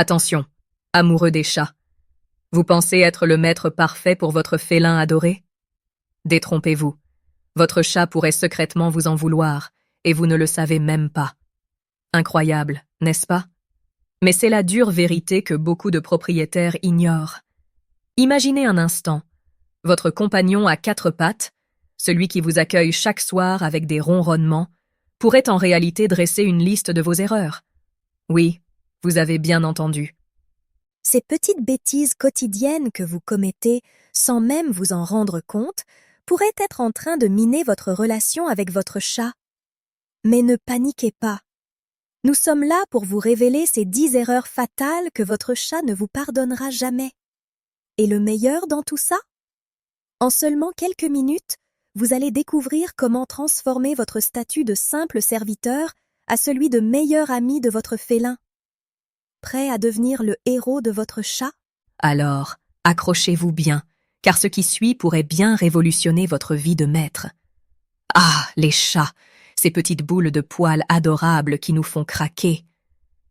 Attention, amoureux des chats. Vous pensez être le maître parfait pour votre félin adoré? Détrompez-vous. Votre chat pourrait secrètement vous en vouloir, et vous ne le savez même pas. Incroyable, n'est-ce pas? Mais c'est la dure vérité que beaucoup de propriétaires ignorent. Imaginez un instant. Votre compagnon à quatre pattes, celui qui vous accueille chaque soir avec des ronronnements, pourrait en réalité dresser une liste de vos erreurs. Oui, vous avez bien entendu. Ces petites bêtises quotidiennes que vous commettez sans même vous en rendre compte pourraient être en train de miner votre relation avec votre chat. Mais ne paniquez pas. Nous sommes là pour vous révéler ces 10 erreurs fatales que votre chat ne vous pardonnera jamais. Et le meilleur dans tout ça? En seulement quelques minutes, vous allez découvrir comment transformer votre statut de simple serviteur à celui de meilleur ami de votre félin. Prêt à devenir le héros de votre chat? Alors, accrochez-vous bien, car ce qui suit pourrait bien révolutionner votre vie de maître. Ah, les chats, ces petites boules de poils adorables qui nous font craquer.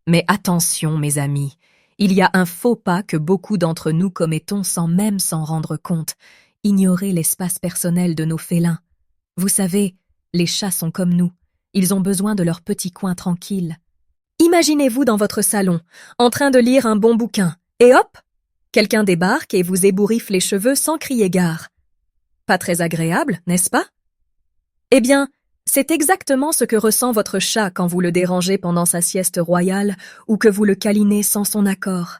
Mais attention, mes amis, il y a un faux pas que beaucoup d'entre nous commettons sans même s'en rendre compte, ignorer l'espace personnel de nos félins. Vous savez, les chats sont comme nous, ils ont besoin de leur petit coin tranquille. Imaginez-vous dans votre salon, en train de lire un bon bouquin, et hop, quelqu'un débarque et vous ébouriffe les cheveux sans crier gare. Pas très agréable, n'est-ce pas? Eh bien, c'est exactement ce que ressent votre chat quand vous le dérangez pendant sa sieste royale ou que vous le câlinez sans son accord.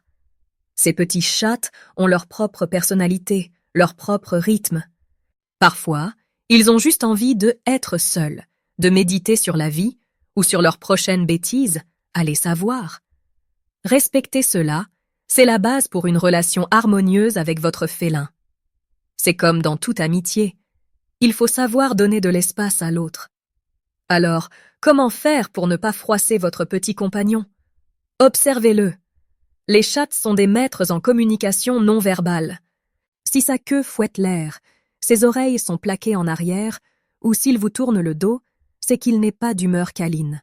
Ces petits chats ont leur propre personnalité, leur propre rythme. Parfois, ils ont juste envie de être seuls, de méditer sur la vie ou sur leurs prochaines bêtises, allez savoir. Respecter cela, c'est la base pour une relation harmonieuse avec votre félin. C'est comme dans toute amitié. Il faut savoir donner de l'espace à l'autre. Alors, comment faire pour ne pas froisser votre petit compagnon? Observez-le. Les chats sont des maîtres en communication non verbale. Si sa queue fouette l'air, ses oreilles sont plaquées en arrière, ou s'il vous tourne le dos, c'est qu'il n'est pas d'humeur câline.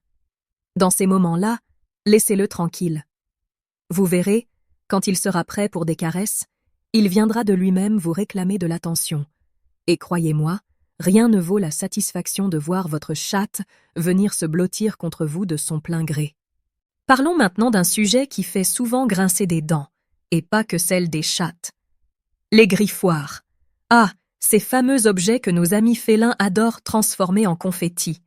Dans ces moments-là, laissez-le tranquille. Vous verrez, quand il sera prêt pour des caresses, il viendra de lui-même vous réclamer de l'attention. Et croyez-moi, rien ne vaut la satisfaction de voir votre chatte venir se blottir contre vous de son plein gré. Parlons maintenant d'un sujet qui fait souvent grincer des dents, et pas que celle des chattes. Les griffoirs. Ah, ces fameux objets que nos amis félins adorent transformer en confettis.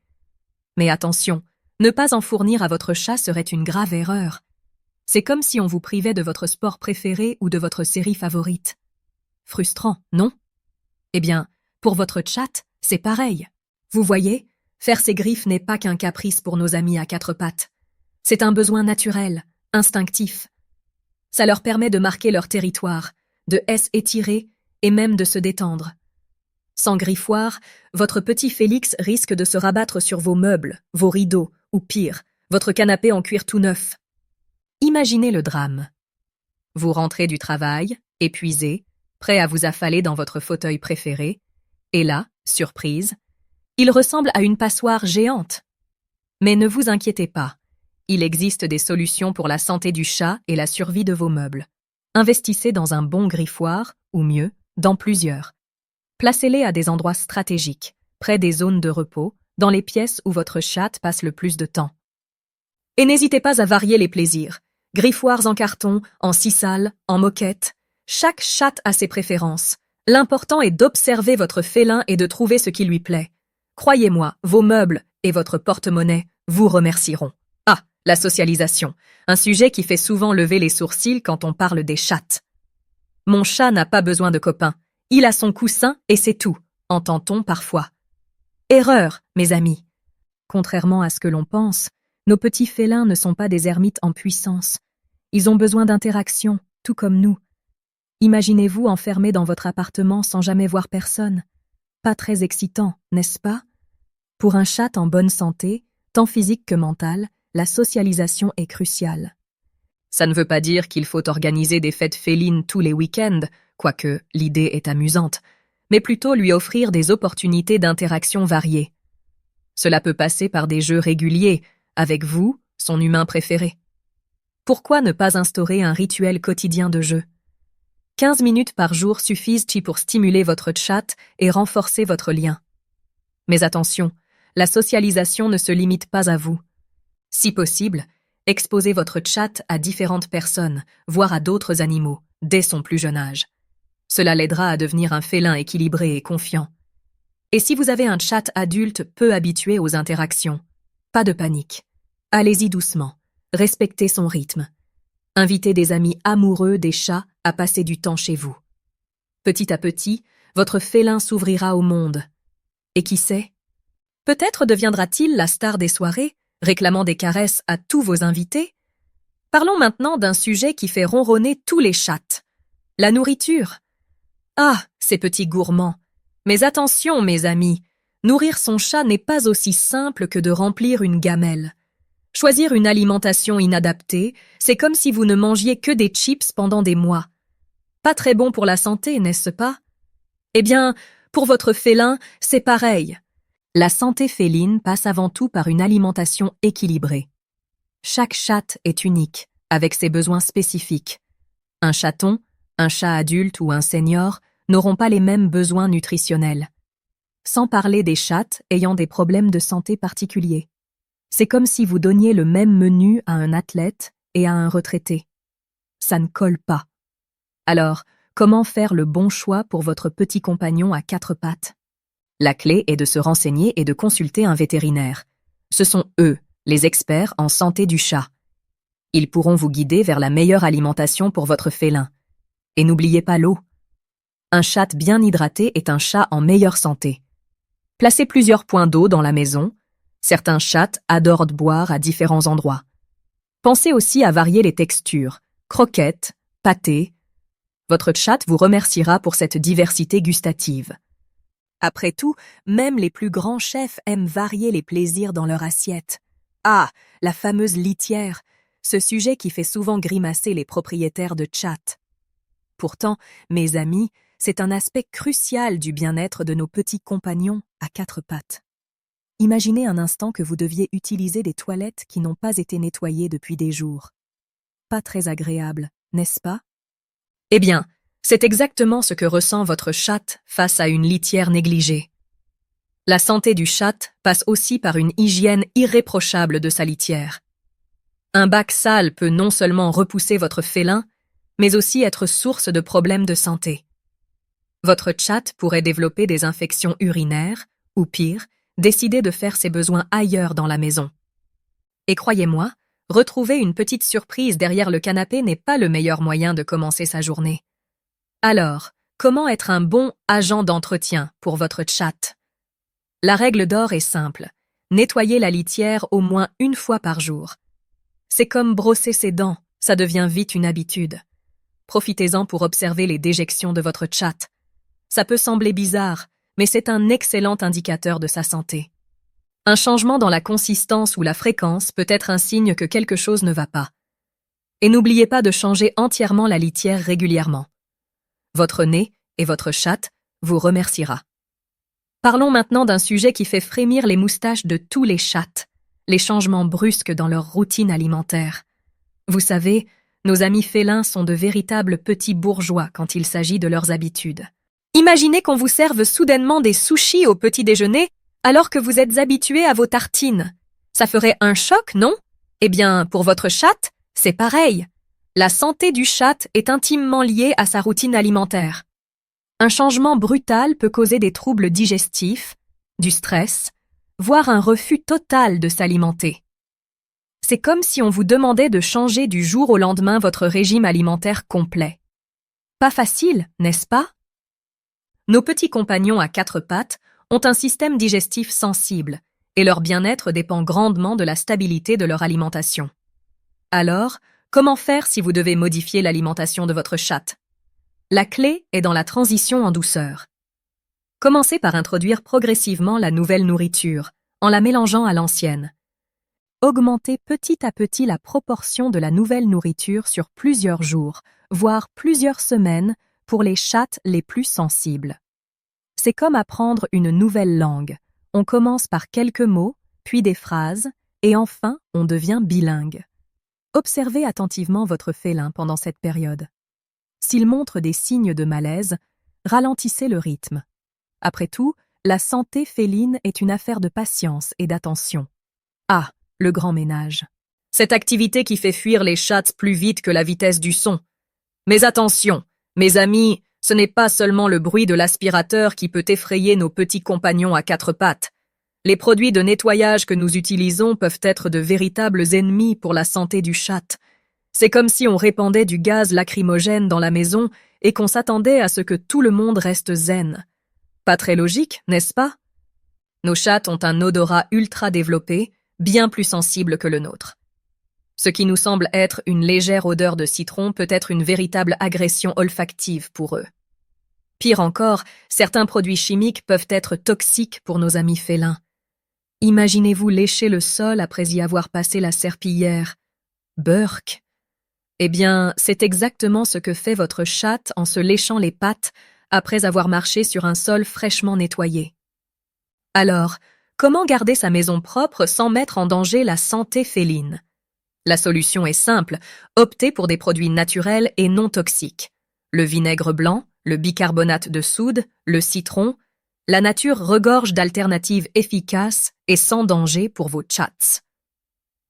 Mais attention, ne pas en fournir à votre chat serait une grave erreur. C'est comme si on vous privait de votre sport préféré ou de votre série favorite. Frustrant, non? Eh bien, pour votre chatte, c'est pareil. Vous voyez, faire ses griffes n'est pas qu'un caprice pour nos amis à quatre pattes. C'est un besoin naturel, instinctif. Ça leur permet de marquer leur territoire, de s'étirer et même de se détendre. Sans griffoir, votre petit Félix risque de se rabattre sur vos meubles, vos rideaux, ou pire, votre canapé en cuir tout neuf. Imaginez le drame. Vous rentrez du travail, épuisé, prêt à vous affaler dans votre fauteuil préféré, et là, surprise, il ressemble à une passoire géante. Mais ne vous inquiétez pas, il existe des solutions pour la santé du chat et la survie de vos meubles. Investissez dans un bon griffoir, ou mieux, dans plusieurs. Placez-les à des endroits stratégiques, près des zones de repos, dans les pièces où votre chatte passe le plus de temps. Et n'hésitez pas à varier les plaisirs. Griffoirs en carton, en sisal, en moquette. Chaque chatte a ses préférences. L'important est d'observer votre félin et de trouver ce qui lui plaît. Croyez-moi, vos meubles et votre porte-monnaie vous remercieront. Ah, la socialisation, un sujet qui fait souvent lever les sourcils quand on parle des chattes. Mon chat n'a pas besoin de copains. Il a son coussin et c'est tout, entend-on parfois. Erreur, mes amis. Contrairement à ce que l'on pense, nos petits félins ne sont pas des ermites en puissance. Ils ont besoin d'interaction, tout comme nous. Imaginez-vous enfermé dans votre appartement sans jamais voir personne. Pas très excitant, n'est-ce pas? Pour un chat en bonne santé, tant physique que mentale, la socialisation est cruciale. Ça ne veut pas dire qu'il faut organiser des fêtes félines tous les week-ends, quoique l'idée est amusante, mais plutôt lui offrir des opportunités d'interaction variées. Cela peut passer par des jeux réguliers, avec vous, son humain préféré. Pourquoi ne pas instaurer un rituel quotidien de jeu? 15 minutes par jour suffisent pour stimuler votre chat et renforcer votre lien. Mais attention, la socialisation ne se limite pas à vous. Si possible, exposez votre chat à différentes personnes, voire à d'autres animaux, dès son plus jeune âge. Cela l'aidera à devenir un félin équilibré et confiant. Et si vous avez un chat adulte peu habitué aux interactions, pas de panique. Allez-y doucement, respectez son rythme. Invitez des amis amoureux des chats à passer du temps chez vous. Petit à petit, votre félin s'ouvrira au monde. Et qui sait? Peut-être deviendra-t-il la star des soirées, réclamant des caresses à tous vos invités? Parlons maintenant d'un sujet qui fait ronronner tous les chats. La nourriture. Ah, ces petits gourmands. Mais attention, mes amis, nourrir son chat n'est pas aussi simple que de remplir une gamelle. Choisir une alimentation inadaptée, c'est comme si vous ne mangiez que des chips pendant des mois. Pas très bon pour la santé, n'est-ce pas? Eh bien, pour votre félin, c'est pareil. La santé féline passe avant tout par une alimentation équilibrée. Chaque chat est unique, avec ses besoins spécifiques. Un chaton, un chat adulte ou un senior n'auront pas les mêmes besoins nutritionnels. Sans parler des chats ayant des problèmes de santé particuliers. C'est comme si vous donniez le même menu à un athlète et à un retraité. Ça ne colle pas. Alors, comment faire le bon choix pour votre petit compagnon à 4 pattes? La clé est de se renseigner et de consulter un vétérinaire. Ce sont eux, les experts en santé du chat. Ils pourront vous guider vers la meilleure alimentation pour votre félin. Et n'oubliez pas l'eau. Un chat bien hydraté est un chat en meilleure santé. Placez plusieurs points d'eau dans la maison. Certains chats adorent boire à différents endroits. Pensez aussi à varier les textures, croquettes, pâtés. Votre chat vous remerciera pour cette diversité gustative. Après tout, même les plus grands chefs aiment varier les plaisirs dans leur assiette. Ah, la fameuse litière, ce sujet qui fait souvent grimacer les propriétaires de chats. Pourtant, mes amis, c'est un aspect crucial du bien-être de nos petits compagnons à 4 pattes. Imaginez un instant que vous deviez utiliser des toilettes qui n'ont pas été nettoyées depuis des jours. Pas très agréable, n'est-ce pas? Eh bien, c'est exactement ce que ressent votre chat face à une litière négligée. La santé du chat passe aussi par une hygiène irréprochable de sa litière. Un bac sale peut non seulement repousser votre félin, mais aussi être source de problèmes de santé. Votre chat pourrait développer des infections urinaires, ou pire, décider de faire ses besoins ailleurs dans la maison. Et croyez-moi, retrouver une petite surprise derrière le canapé n'est pas le meilleur moyen de commencer sa journée. Alors, comment être un bon agent d'entretien pour votre chat? La règle d'or est simple. Nettoyez la litière au moins 1 fois par jour. C'est comme brosser ses dents, ça devient vite une habitude. Profitez-en pour observer les déjections de votre chat. Ça peut sembler bizarre, mais c'est un excellent indicateur de sa santé. Un changement dans la consistance ou la fréquence peut être un signe que quelque chose ne va pas. Et n'oubliez pas de changer entièrement la litière régulièrement. Votre nez et votre chat vous remerciera. Parlons maintenant d'un sujet qui fait frémir les moustaches de tous les chats, les changements brusques dans leur routine alimentaire. Vous savez, nos amis félins sont de véritables petits bourgeois quand il s'agit de leurs habitudes. Imaginez qu'on vous serve soudainement des sushis au petit déjeuner alors que vous êtes habitué à vos tartines. Ça ferait un choc, non? Eh bien, pour votre chat, c'est pareil. La santé du chat est intimement liée à sa routine alimentaire. Un changement brutal peut causer des troubles digestifs, du stress, voire un refus total de s'alimenter. C'est comme si on vous demandait de changer du jour au lendemain votre régime alimentaire complet. Pas facile, n'est-ce pas? Nos petits compagnons à 4 pattes ont un système digestif sensible et leur bien-être dépend grandement de la stabilité de leur alimentation. Alors, comment faire si vous devez modifier l'alimentation de votre chat? La clé est dans la transition en douceur. Commencez par introduire progressivement la nouvelle nourriture, en la mélangeant à l'ancienne. Augmentez petit à petit la proportion de la nouvelle nourriture sur plusieurs jours, voire plusieurs semaines, pour les chats les plus sensibles. C'est comme apprendre une nouvelle langue. On commence par quelques mots, puis des phrases, et enfin on devient bilingue. Observez attentivement votre félin pendant cette période. S'il montre des signes de malaise, ralentissez le rythme. Après tout, la santé féline est une affaire de patience et d'attention. Ah, le grand ménage. Cette activité qui fait fuir les chattes plus vite que la vitesse du son. Mais attention, mes amis, ce n'est pas seulement le bruit de l'aspirateur qui peut effrayer nos petits compagnons à quatre pattes. Les produits de nettoyage que nous utilisons peuvent être de véritables ennemis pour la santé du chat. C'est comme si on répandait du gaz lacrymogène dans la maison et qu'on s'attendait à ce que tout le monde reste zen. Pas très logique, n'est-ce pas? Nos chats ont un odorat ultra développé, bien plus sensible que le nôtre. Ce qui nous semble être une légère odeur de citron peut être une véritable agression olfactive pour eux. Pire encore, certains produits chimiques peuvent être toxiques pour nos amis félins. Imaginez-vous lécher le sol après y avoir passé la serpillière. Burk. Eh bien, c'est exactement ce que fait votre chatte en se léchant les pattes après avoir marché sur un sol fraîchement nettoyé. Alors, comment garder sa maison propre sans mettre en danger la santé féline? La solution est simple, optez pour des produits naturels et non toxiques. Le vinaigre blanc, le bicarbonate de soude, le citron, la nature regorge d'alternatives efficaces et sans danger pour vos chats.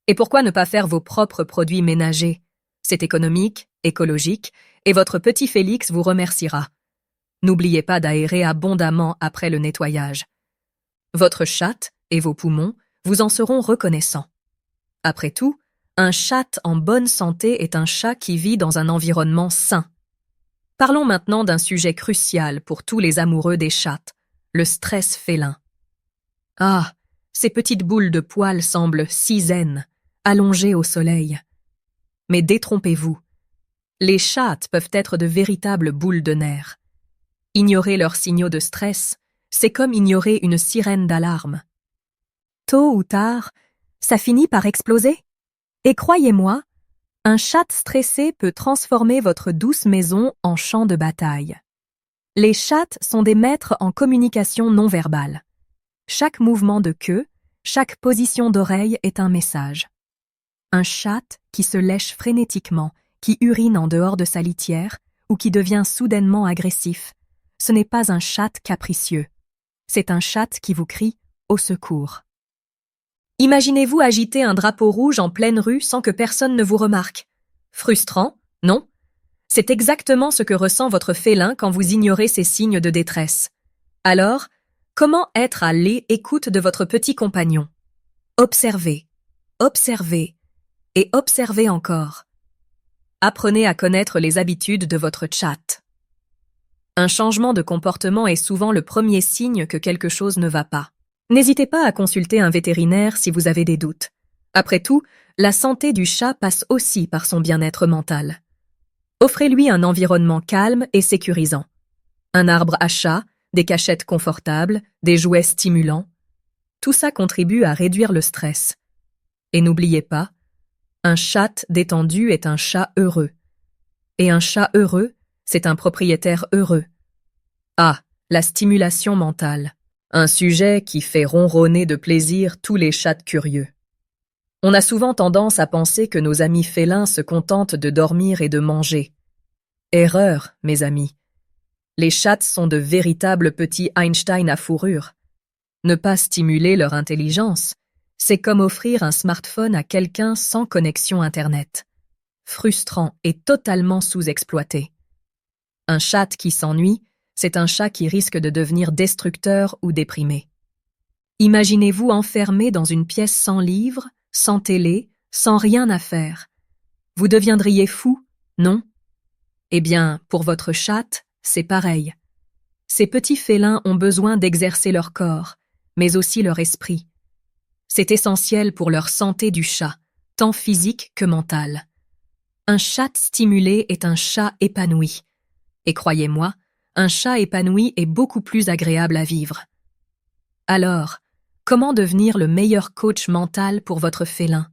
Et pourquoi ne pas faire vos propres produits ménagers? C'est économique, écologique, et votre petit Félix vous remerciera. N'oubliez pas d'aérer abondamment après le nettoyage. Votre chat et vos poumons vous en seront reconnaissants. Après tout, un chat en bonne santé est un chat qui vit dans un environnement sain. Parlons maintenant d'un sujet crucial pour tous les amoureux des chats, le stress félin. Ah, ces petites boules de poils semblent si zen, allongées au soleil. Mais détrompez-vous, les chats peuvent être de véritables boules de nerfs. Ignorer leurs signaux de stress, c'est comme ignorer une sirène d'alarme. Tôt ou tard, ça finit par exploser. Et croyez-moi, un chat stressé peut transformer votre douce maison en champ de bataille. Les chats sont des maîtres en communication non verbale. Chaque mouvement de queue, chaque position d'oreille est un message. Un chat qui se lèche frénétiquement, qui urine en dehors de sa litière ou qui devient soudainement agressif, ce n'est pas un chat capricieux. C'est un chat qui vous crie « au secours ». Imaginez-vous agiter un drapeau rouge en pleine rue sans que personne ne vous remarque. Frustrant, non? C'est exactement ce que ressent votre félin quand vous ignorez ses signes de détresse. Alors, comment être à l'écoute de votre petit compagnon? Observez, observez et observez encore. Apprenez à connaître les habitudes de votre chat. Un changement de comportement est souvent le premier signe que quelque chose ne va pas. N'hésitez pas à consulter un vétérinaire si vous avez des doutes. Après tout, la santé du chat passe aussi par son bien-être mental. Offrez-lui un environnement calme et sécurisant. Un arbre à chat, des cachettes confortables, des jouets stimulants. Tout ça contribue à réduire le stress. Et n'oubliez pas, un chat détendu est un chat heureux. Et un chat heureux, c'est un propriétaire heureux. Ah, la stimulation mentale. Un sujet qui fait ronronner de plaisir tous les chats curieux. On a souvent tendance à penser que nos amis félins se contentent de dormir et de manger. Erreur, mes amis. Les chats sont de véritables petits Einstein à fourrure. Ne pas stimuler leur intelligence, c'est comme offrir un smartphone à quelqu'un sans connexion Internet. Frustrant et totalement sous-exploité. Un chat qui s'ennuie, c'est un chat qui risque de devenir destructeur ou déprimé. Imaginez-vous enfermé dans une pièce sans livre, sans télé, sans rien à faire. Vous deviendriez fou, non? Eh bien, pour votre chat, c'est pareil. Ces petits félins ont besoin d'exercer leur corps, mais aussi leur esprit. C'est essentiel pour leur santé du chat, tant physique que mentale. Un chat stimulé est un chat épanoui. Et croyez-moi, un chat épanoui est beaucoup plus agréable à vivre. Alors, comment devenir le meilleur coach mental pour votre félin?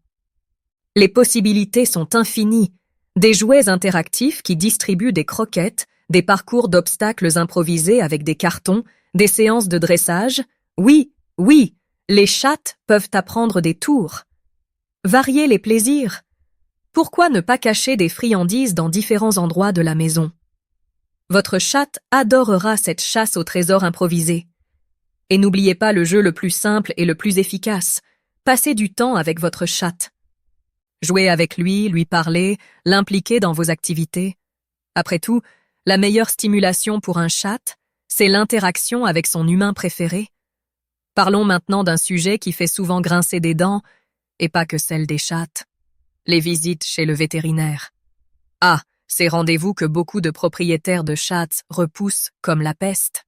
Les possibilités sont infinies. Des jouets interactifs qui distribuent des croquettes, des parcours d'obstacles improvisés avec des cartons, des séances de dressage. Oui, les chats peuvent apprendre des tours. Variez les plaisirs. Pourquoi ne pas cacher des friandises dans différents endroits de la maison? Votre chatte adorera cette chasse au trésor improvisé. Et n'oubliez pas le jeu le plus simple et le plus efficace. Passez du temps avec votre chatte. Jouez avec lui parler, l'impliquer dans vos activités. Après tout, la meilleure stimulation pour un chat, c'est l'interaction avec son humain préféré. Parlons maintenant d'un sujet qui fait souvent grincer des dents, et pas que celle des chattes. Les visites chez le vétérinaire. Ah, ces rendez-vous que beaucoup de propriétaires de chats repoussent comme la peste.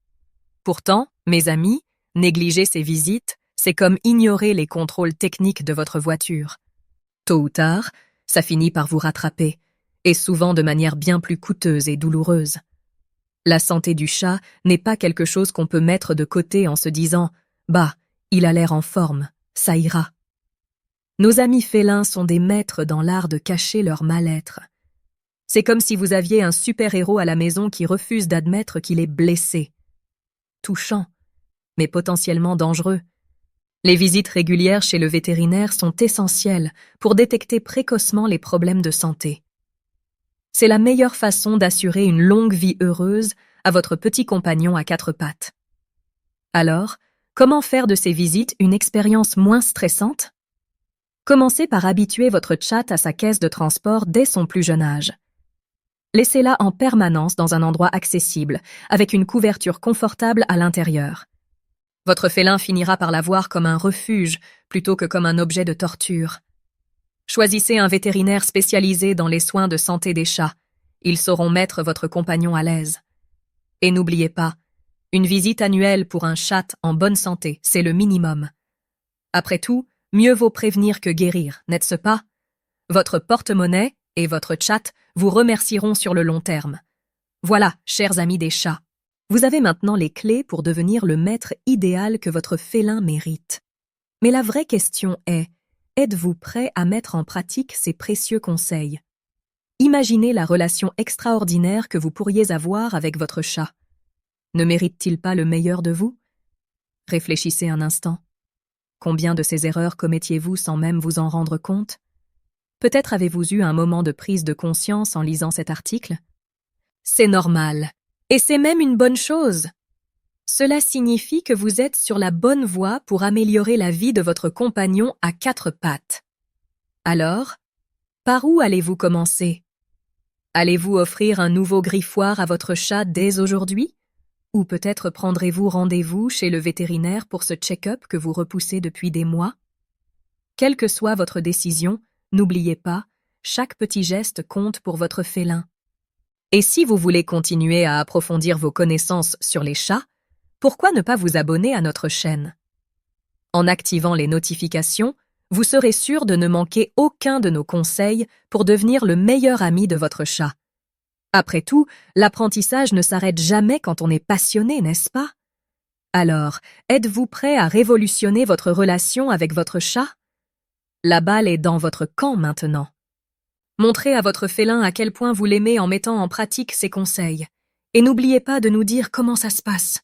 Pourtant, mes amis, négliger ces visites, c'est comme ignorer les contrôles techniques de votre voiture. Tôt ou tard, ça finit par vous rattraper, et souvent de manière bien plus coûteuse et douloureuse. La santé du chat n'est pas quelque chose qu'on peut mettre de côté en se disant « Bah, il a l'air en forme, ça ira ». Nos amis félins sont des maîtres dans l'art de cacher leur mal-être. C'est comme si vous aviez un super-héros à la maison qui refuse d'admettre qu'il est blessé. Touchant, mais potentiellement dangereux. Les visites régulières chez le vétérinaire sont essentielles pour détecter précocement les problèmes de santé. C'est la meilleure façon d'assurer une longue vie heureuse à votre petit compagnon à quatre pattes. Alors, comment faire de ces visites une expérience moins stressante? Commencez par habituer votre chat à sa caisse de transport dès son plus jeune âge. Laissez-la en permanence dans un endroit accessible, avec une couverture confortable à l'intérieur. Votre félin finira par la voir comme un refuge plutôt que comme un objet de torture. Choisissez un vétérinaire spécialisé dans les soins de santé des chats. Ils sauront mettre votre compagnon à l'aise. Et n'oubliez pas, une visite annuelle pour un chat en bonne santé, c'est le minimum. Après tout, mieux vaut prévenir que guérir, n'est-ce pas? Votre porte-monnaie et votre chat vous remercieront sur le long terme. Voilà, chers amis des chats. Vous avez maintenant les clés pour devenir le maître idéal que votre félin mérite. Mais la vraie question est, êtes-vous prêt à mettre en pratique ces précieux conseils? Imaginez la relation extraordinaire que vous pourriez avoir avec votre chat. Ne mérite-t-il pas le meilleur de vous? Réfléchissez un instant. Combien de ces erreurs commettiez-vous sans même vous en rendre compte? Peut-être avez-vous eu un moment de prise de conscience en lisant cet article? C'est normal. Et c'est même une bonne chose. Cela signifie que vous êtes sur la bonne voie pour améliorer la vie de votre compagnon à quatre pattes. Alors, par où allez-vous commencer? Allez-vous offrir un nouveau griffoir à votre chat dès aujourd'hui? Ou peut-être prendrez-vous rendez-vous chez le vétérinaire pour ce check-up que vous repoussez depuis des mois? Quelle que soit votre décision, n'oubliez pas, chaque petit geste compte pour votre félin. Et si vous voulez continuer à approfondir vos connaissances sur les chats, pourquoi ne pas vous abonner à notre chaîne? En activant les notifications, vous serez sûr de ne manquer aucun de nos conseils pour devenir le meilleur ami de votre chat. Après tout, l'apprentissage ne s'arrête jamais quand on est passionné, n'est-ce pas? Alors, êtes-vous prêt à révolutionner votre relation avec votre chat? La balle est dans votre camp maintenant. Montrez à votre félin à quel point vous l'aimez en mettant en pratique ses conseils. Et n'oubliez pas de nous dire comment ça se passe.